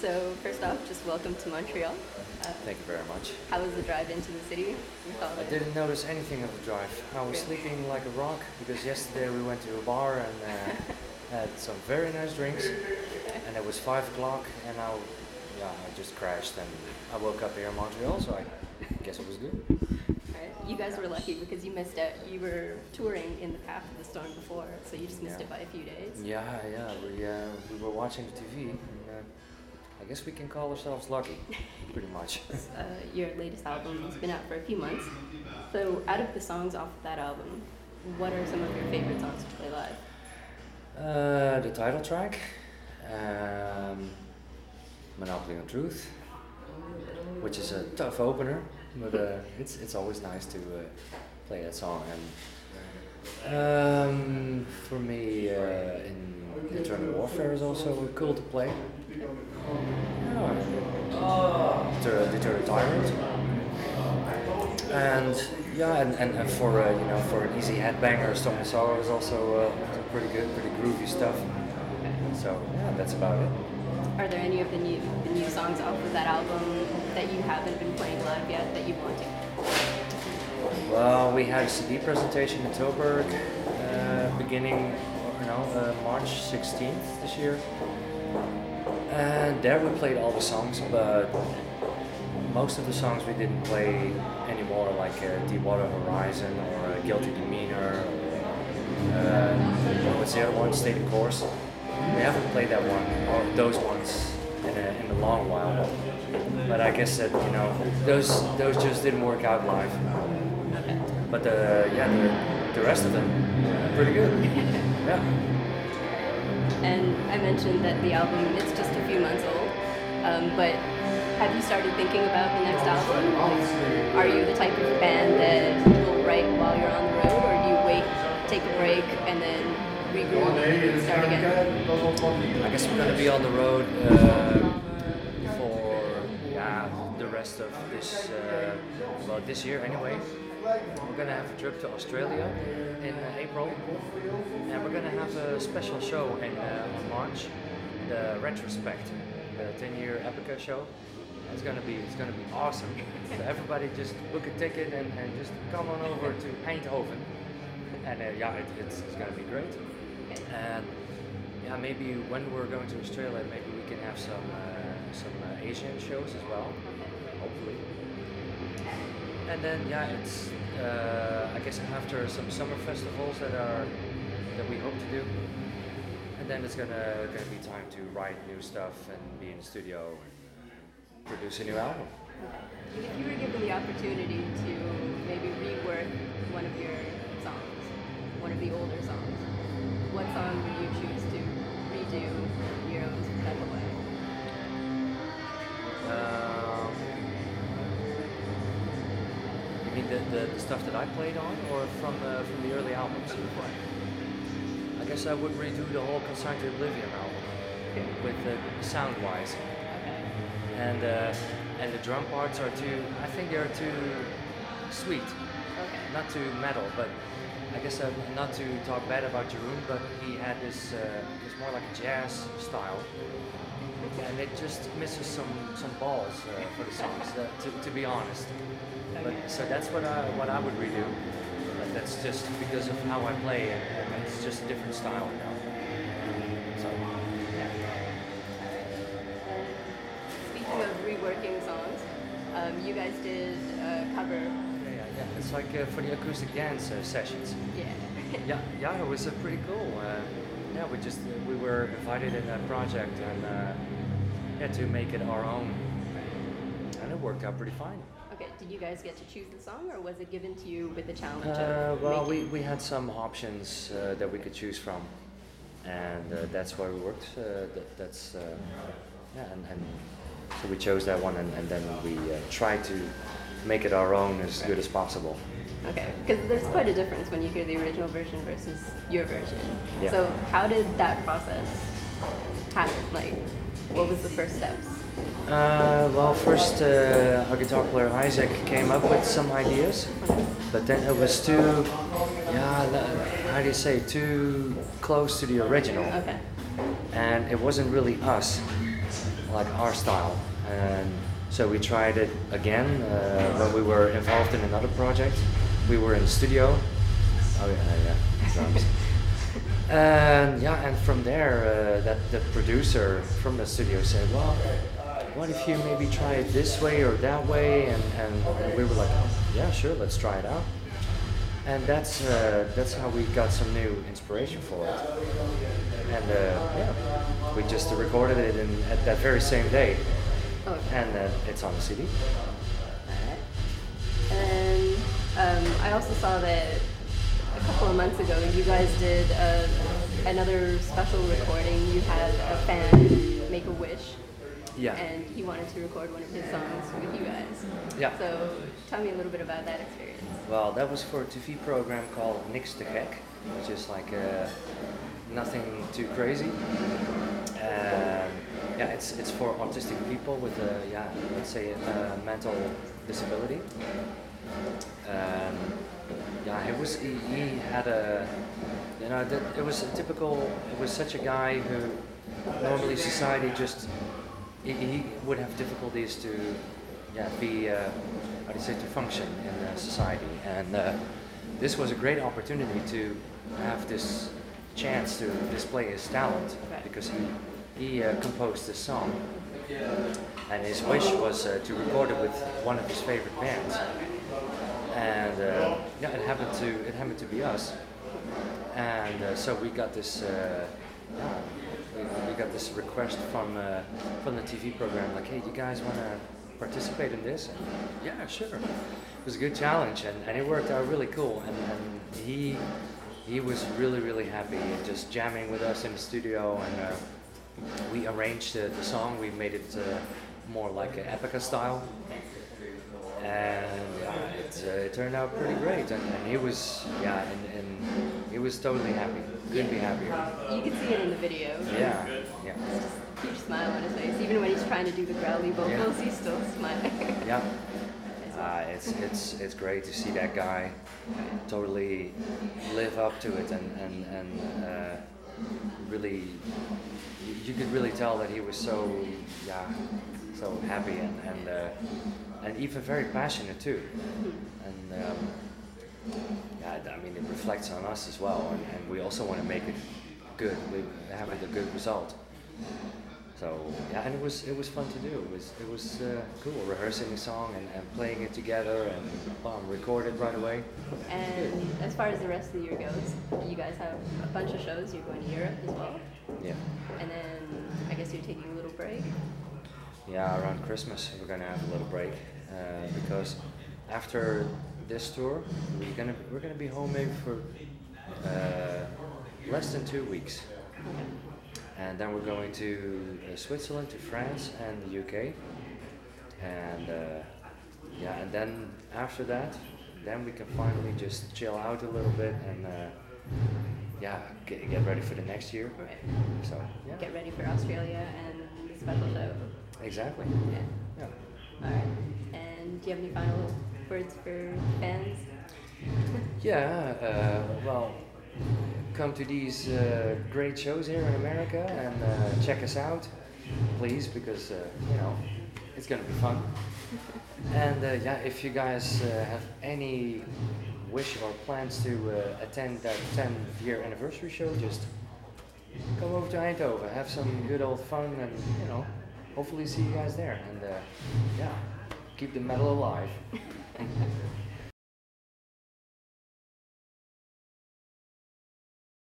So first off, just welcome to Montreal. Thank you very much. How was the drive into the city? I didn't notice anything of the drive. I was sleeping like a rock because yesterday we went to a bar and had some very nice drinks. And it was 5 o'clock and I just crashed and I woke up here in Montreal, so I guess it was good. Right. You guys were lucky because you missed out. You were touring in the path of the storm before, so you just missed it by a few days. Yeah. We were watching the TV and I guess we can call ourselves lucky, pretty much. Your latest album has been out for a few months. So out of the songs off of that album, what are some of your favorite songs to play live? The title track, Monopoly on Truth, which is a tough opener, but it's always nice to play that song. And for me, in Eternal Warfare is also cool to play. Deter Tyrant, and for an easy headbanger, Stone and Sorrow is also pretty good, pretty groovy stuff. So yeah, that's about it. Are there any of the new songs off of that album that you haven't been playing live yet that you want to? Well, we had a CD presentation in Tilburg, beginning March 16th this year. And there we played all the songs, but most of the songs we didn't play anymore, like Deepwater Horizon or Guilty Demeanor. What's the other one? Stay the Course. We haven't played that one or those ones in a long while. But I guess that those just didn't work out live. But the rest of them pretty good. Yeah. And I mentioned that the album, it's just a few months old, but have you started thinking about the next album? Like, are you the type of band that will write while you're on the road, or do you wait, take a break, and then regroup and start again? I guess we're going to be on the road for the rest of this year anyway. We're going to have a trip to Australia in April, and we're going to have a special show in March, the retrospect, the 10-year Epica show. It's going to be awesome. So everybody just book a ticket and just come on over to Eindhoven, and it's going to be great. And maybe when we're going to Australia, maybe we can have some Asian shows as well, hopefully. And then it's I guess after some summer festivals that we hope to do, and then it's gonna be time to write new stuff and be in the studio and produce a new album. If you were given the opportunity to maybe rework one of your songs, one of the older songs, what song would you choose to redo your own type of way? You mean the stuff that I played on, or from the early albums? I guess I would redo the whole Consigned to Oblivion album, with sound-wise. And the drum parts are I think they're too sweet, not too metal, but I guess not to talk bad about Jeroen, but he had this more like a jazz style, and it just misses some balls for the songs, to be honest. But so that's what I would redo. But that's just because of how I play, and it's just a different style now. So yeah. Speaking of reworking songs, you guys did a cover. Yeah. It's like for the acoustic dance sessions. Yeah. It was pretty cool. We were invited in that project and to make it our own, and it worked out pretty fine. Okay, did you guys get to choose the song, or was it given to you with the challenge Well, we had some options that we could choose from, and that's why we worked. And so we chose that one, and then we tried to make it our own as good as possible. Okay, because there's quite a difference when you hear the original version versus your version. Yeah. So how did that process happen? Like, what was the first steps? First our guitar player Isaac came up with some ideas, but then it was too close to the original. Okay. And it wasn't really us. like our style. And so we tried it again when we were involved in another project. We were in the studio. Oh yeah, drums. And from there, that the producer from the studio said, well, what if you maybe try it this way or that way? And we were like, oh, yeah, sure, let's try it out. And that's how we got some new inspiration for it. And we just recorded it at that very same day. Okay. And it's on the CD. Alright. And I also saw that a couple of months ago you guys did another special recording. You had a fan make a wish. Yeah. And he wanted to record one of his songs with you guys. Yeah. So tell me a little bit about that experience. Well, that was for a TV program called Niks te Gek, which is like nothing too crazy. It's for autistic people with let's say a mental disability. He had a, it was such a guy who normally society just, he would have difficulties to, to function in society. And this was a great opportunity to have this chance to display his talent, because he composed this song, and his wish was to record it with one of his favorite bands. And it happened to be us. And so we got this we got this request from the TV program, like, hey, you guys want to participate in this? And yeah, sure. It was a good challenge, and it worked out really cool. And he was really, really happy just jamming with us in the studio. And we arranged the song. We made it more like an Epica style. And it turned out pretty great, and he was he was totally happy. Couldn't be happier. You could see it in the video. Yeah. It's just a huge smile on his face. Even when he's trying to do the growly vocals, he's still smiling. Yeah. It's great to see that guy totally live up to it, and really, you could really tell that he was so happy and even very passionate too. And it reflects on us as well, and we also want to make it good. We have it a good result. So and it was fun to do. It was cool rehearsing the song and playing it together and record it right away. And as far as the rest of the year goes, you guys have a bunch of shows. You're going to Europe as well. Yeah. And then I guess you're taking a little break. Yeah, around Christmas we're gonna have a little break because after this tour we're gonna be home maybe for less than 2 weeks, and then we're going to Switzerland, to France, and the UK, and and then after that, then we can finally just chill out a little bit and get ready for the next year. Right. So get ready for Australia and the special show. Exactly. Yeah. All right. And do you have any final words for fans? Well, come to these great shows here in America and check us out, please, because it's gonna be fun. And if you guys have any wish or plans to attend that 10th-year anniversary show, just come over to Eindhoven, have some good old fun, and hopefully see you guys there. And keep the metal alive.